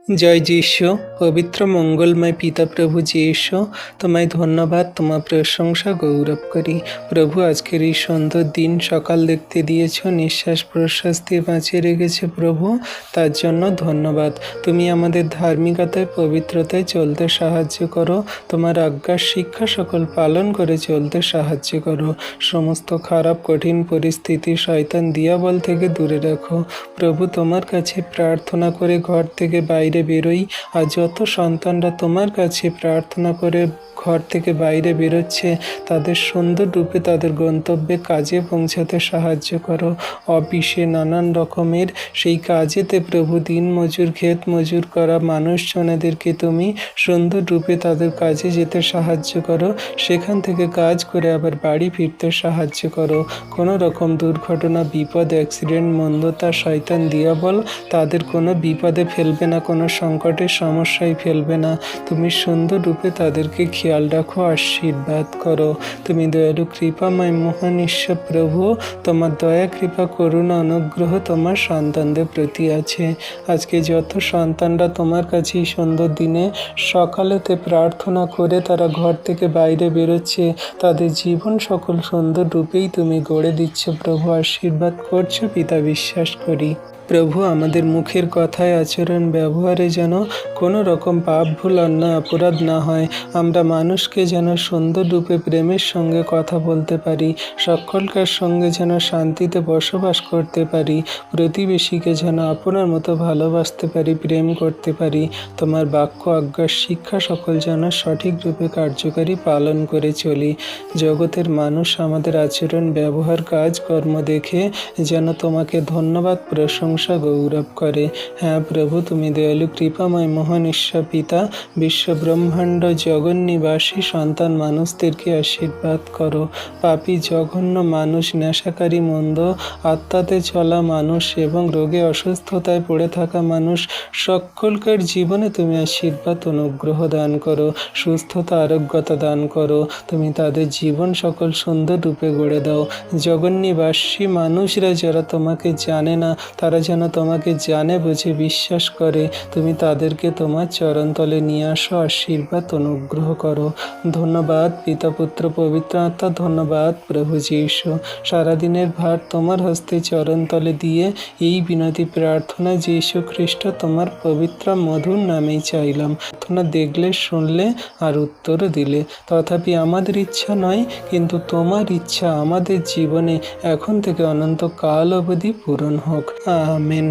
জয় যীশু। পবিত্র মঙ্গলময় পিতা প্রভু যীশু, তোমায় ধন্যবাদ, তোমার প্রশংসা গৌরব করি। প্রভু, আজকের এই সুন্দর দিন সকাল দেখতে দিয়েছ, নিঃশ্বাস প্রশ্বাস দিয়ে বাঁচিয়ে রেখেছে প্রভু, তার জন্য ধন্যবাদ। তুমি আমাদের ধার্মিকতায় পবিত্রতায় চলতে সাহায্য করো, তোমার আজ্ঞার শিক্ষা সকল পালন করে চলতে সাহায্য করো। সমস্ত খারাপ কঠিন পরিস্থিতি শয়তান দিয়াবল থেকে দূরে রাখো। প্রভু, তোমার কাছে প্রার্থনা করে ঘর থেকে বাইরে বেরোই, আর যত সন্তানরা তোমার কাছে প্রার্থনা করে ঘর থেকে বাইরে বেরোচ্ছে, তাদের সুন্দর রূপে তাদের গন্তব্যে কাজে পৌঁছাতে সাহায্য করো। অফিসে নানান রকমের সেই কাজেতে প্রভু দিন মজুর ক্ষেত মজুর করা মানুষজনেদেরকে তুমি সুন্দর রূপে তাদের কাজে যেতে সাহায্য করো, সেখান থেকে কাজ করে আবার বাড়ি ফিরতে সাহায্য করো। কোনো রকম দুর্ঘটনা, বিপদ, অ্যাক্সিডেন্ট, মন্দতা, শয়তান দিয়াবল তাদের কোনো বিপদে ফেলবে না, কোনো সংকটের সমস্যায় ফেলবে না। তুমি সুন্দর রূপে তাদেরকে খেয়াল রাখো, আশীর্বাদ করো। তুমি দয়ালু কৃপাময় মহান ঈশ্বর প্রভু, তোমার দয়া কৃপা করুণা অনুগ্রহ তোমার সন্তানদের প্রতি আছে। আজকে যত সন্তানরা তোমার কাছে এই সুন্দর দিনে সকালেতে প্রার্থনা করে তারা ঘর থেকে বাইরে বেরোচ্ছে, তাদের জীবন সকল সুন্দর রূপেই তুমি গড়ে দিচ্ছ প্রভু, আশীর্বাদ করছো পিতা, বিশ্বাস করি। প্রভু, আমাদের মুখের কথায় আচরণ ব্যবহারে যেন কোনো রকম পাপ ভুল অন্যায় অপরাধ না হয়। আমরা মানুষকে যেন সুন্দর রূপে প্রেমের সঙ্গে কথা বলতে পারি, সকলকার সঙ্গে যেন শান্তিতে বসবাস করতে পারি, প্রতিবেশীকে যেন আপনার মতো ভালোবাসতে পারি, প্রেম করতে পারি। তোমার বাক্য আজ্ঞার শিক্ষা সকল যেন সঠিক রূপে কার্যকারী পালন করে চলি। জগতের মানুষ আমাদের আচরণ ব্যবহার কাজকর্ম দেখে যেন তোমাকে ধন্যবাদ প্রশংসা গৌরব করে। হ্যাঁ প্রভু, তুমি দয়ালু কৃপাময় মহান ঈশ্বর পিতা, বিশ্ব ব্রহ্মাণ্ড জগন্নিবাসী সন্তান মানুষদেরকে আশীর্বাদ করো। পাপী জঘন্য মানুষ, নেশাকারী, মন্দ আত্মাতে চলা মানুষ এবং রোগে অসুস্থতায় পড়ে থাকা মানুষ সকলকার জীবনে তুমি আশীর্বাদ অনুগ্রহ দান করো, সুস্থতা আরোগ্যতা দান করো। তুমি তাদের জীবন সকল সুন্দর রূপে গড়ে দাও। জগন্নিবাসী মানুষরা যারা তোমাকে জানে না, তারা যেন তোমাকে জানে বুঝে বিশ্বাস করে। তুমি তাদেরকে তোমার চরণতলে নিয়ে আসো, আশীর্বাদ অনুগ্রহ করো। ধন্যবাদ পিতা, পুত্র, পবিত্র আত্মা, ধন্যবাদ প্রভু যীশু। সারাদিনের ভার তোমার হস্তে চরণতলে দিয়ে এই বিনতি প্রার্থনা যীশু খ্রিস্ট তোমার পবিত্র মধুর নামেই চাইলাম। প্রার্থনা দেখলে, শুনলে আর উত্তর দিলে। তথাপি আমাদের ইচ্ছা নয়, কিন্তু তোমার ইচ্ছা আমাদের জীবনে এখন থেকে অনন্তকাল অবধি পূরণ হোক। আমেন।